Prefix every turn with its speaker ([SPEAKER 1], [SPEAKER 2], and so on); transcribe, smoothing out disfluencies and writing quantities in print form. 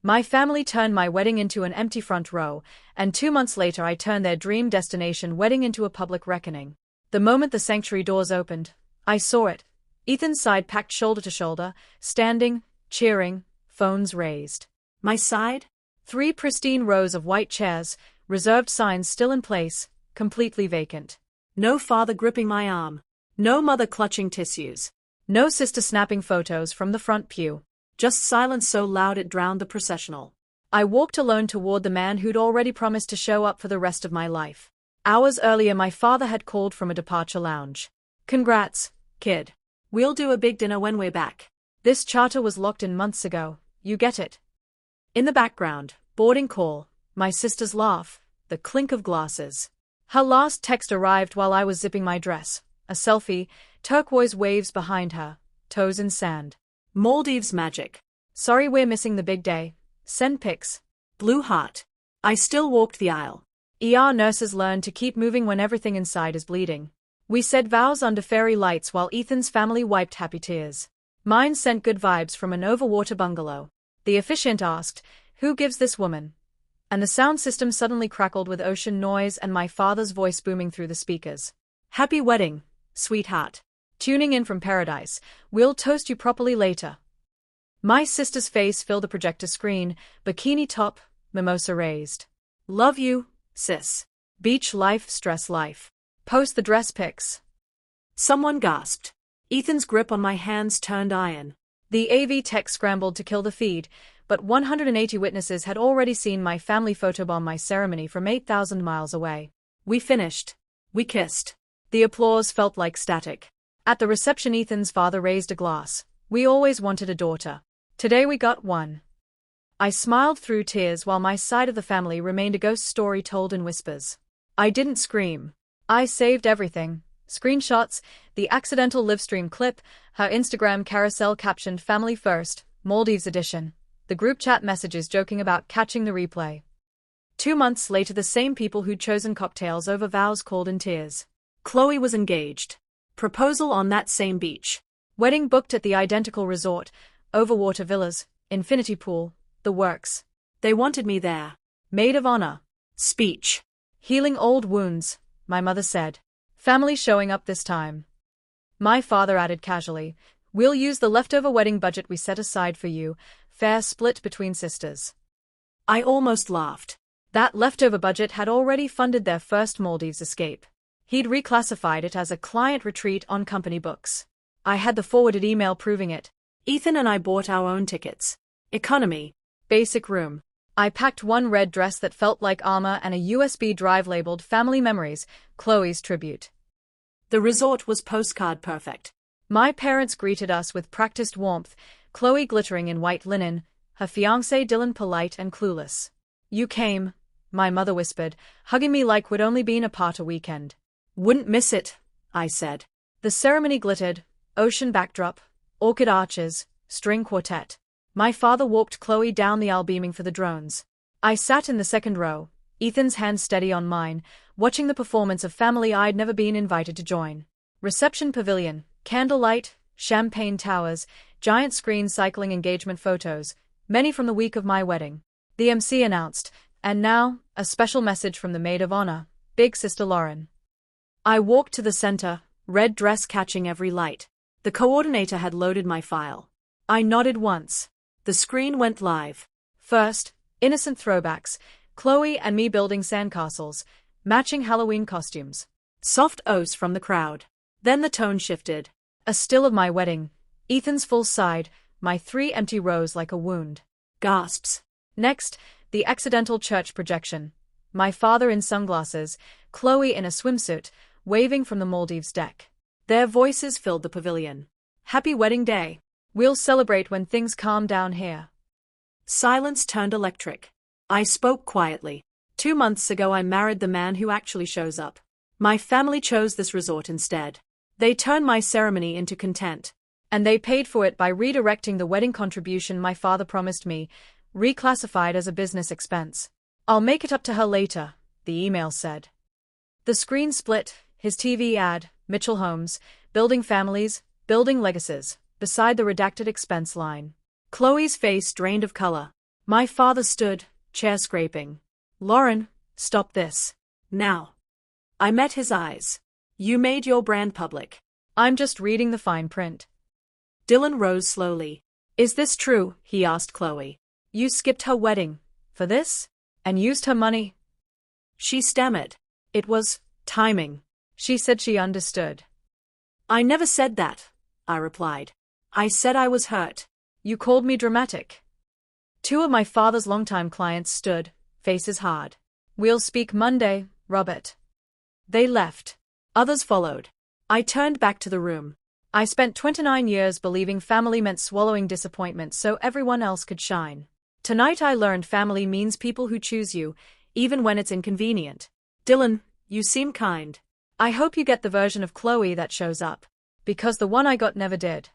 [SPEAKER 1] My family turned my wedding into an empty front row, and 2 months later I turned their dream destination wedding into a public reckoning. The moment the sanctuary doors opened, I saw it. Ethan's side packed shoulder to shoulder, standing, cheering, phones raised. My side? 3 pristine rows of white chairs, reserved signs still in place, completely vacant. No father gripping my arm. No mother clutching tissues. No sister snapping photos from the front pew. Just silence so loud it drowned the processional. I walked alone toward the man who'd already promised to show up for the rest of my life. Hours earlier my father had called from a departure lounge. Congrats, kid. We'll do a big dinner when we're back. This charter was locked in months ago, you get it. In the background, boarding call, my sister's laugh, the clink of glasses. Her last text arrived while I was zipping my dress. A selfie, turquoise waves behind her, toes in sand. Maldives magic. Sorry we're missing the big day. Send pics. Blue heart. I still walked the aisle. ER nurses learned to keep moving when everything inside is bleeding. We said vows under fairy lights while Ethan's family wiped happy tears. Mine sent good vibes from an overwater bungalow. The officiant asked, "Who gives this woman?" And the sound system suddenly crackled with ocean noise and my father's voice booming through the speakers. Happy wedding, sweetheart. Tuning in from paradise, we'll toast you properly later. My sister's face filled the projector screen, bikini top, mimosa raised. Love you, sis. Beach life, stress life. Post the dress pics. Someone gasped. Ethan's grip on my hands turned iron. The AV tech scrambled to kill the feed, but 180 witnesses had already seen my family photobomb my ceremony from 8,000 miles away. We finished. We kissed. The applause felt like static. At the reception Ethan's father raised a glass. We always wanted a daughter. Today we got one. I smiled through tears while my side of the family remained a ghost story told in whispers. I didn't scream. I saved everything. Screenshots, the accidental livestream clip, her Instagram carousel captioned Family First, Maldives edition, the group chat messages joking about catching the replay. 2 months later the same people who'd chosen cocktails over vows called in tears. Chloe was engaged. Proposal on that same beach. Wedding booked at the identical resort, overwater villas, infinity pool, the works. They wanted me there. Maid of honor. Speech. Healing old wounds, my mother said. Family showing up this time. My father added casually, we'll use the leftover wedding budget we set aside for you, fair split between sisters. I almost laughed. That leftover budget had already funded their first Maldives escape. He'd reclassified it as a client retreat on company books. I had the forwarded email proving it. Ethan and I bought our own tickets. Economy. Basic room. I packed one red dress that felt like armor and a USB drive labeled Family Memories, Chloe's tribute. The resort was postcard perfect. My parents greeted us with practiced warmth, Chloe glittering in white linen, her fiancé Dylan polite and clueless. You came, my mother whispered, hugging me like we'd only been apart a weekend. Wouldn't miss it, I said. The ceremony glittered, ocean backdrop, orchid arches, string quartet. My father walked Chloe down the aisle beaming for the drones. I sat in the second row, Ethan's hand steady on mine, watching the performance of family I'd never been invited to join. Reception pavilion, candlelight, champagne towers, giant screen cycling engagement photos, many from the week of my wedding. The MC announced, and now, a special message from the maid of honor, Big Sister Lauren. I walked to the center, red dress catching every light. The coordinator had loaded my file. I nodded once. The screen went live. First, innocent throwbacks, Chloe and me building sandcastles, matching Halloween costumes. Soft oaths from the crowd. Then the tone shifted. A still of my wedding, Ethan's full side, my 3 empty rows like a wound. Gasps. Next, the accidental church projection. My father in sunglasses, Chloe in a swimsuit, waving from the Maldives deck. Their voices filled the pavilion. Happy wedding day. We'll celebrate when things calm down here. Silence turned electric. I spoke quietly. 2 months ago I married the man who actually shows up. My family chose this resort instead. They turned my ceremony into content. And they paid for it by redirecting the wedding contribution my father promised me, reclassified as a business expense. I'll make it up to her later, the email said. The screen split, his TV ad, Mitchell Homes, building families, building legacies, beside the redacted expense line. Chloe's face drained of color. My father stood, chair scraping. Lauren, stop this.
[SPEAKER 2] Now. I met his eyes. You made your brand public.
[SPEAKER 1] I'm just reading the fine print.
[SPEAKER 2] Dylan rose slowly.
[SPEAKER 1] Is this true? He asked Chloe. You skipped her wedding. For this? And used her money?
[SPEAKER 2] She stammered.
[SPEAKER 1] It was timing. She said she understood.
[SPEAKER 2] I never said that, I replied. I said I was hurt.
[SPEAKER 1] You called me dramatic. Two of my father's longtime clients stood, faces hard. We'll speak Monday, Robert. They left. Others followed. I turned back to the room. I spent 29 years believing family meant swallowing disappointment so everyone else could shine. Tonight I learned family means people who choose you, even when it's inconvenient.
[SPEAKER 2] Dylan, you seem kind.
[SPEAKER 1] I hope you get the version of Chloe that shows up. Because the one I got never did.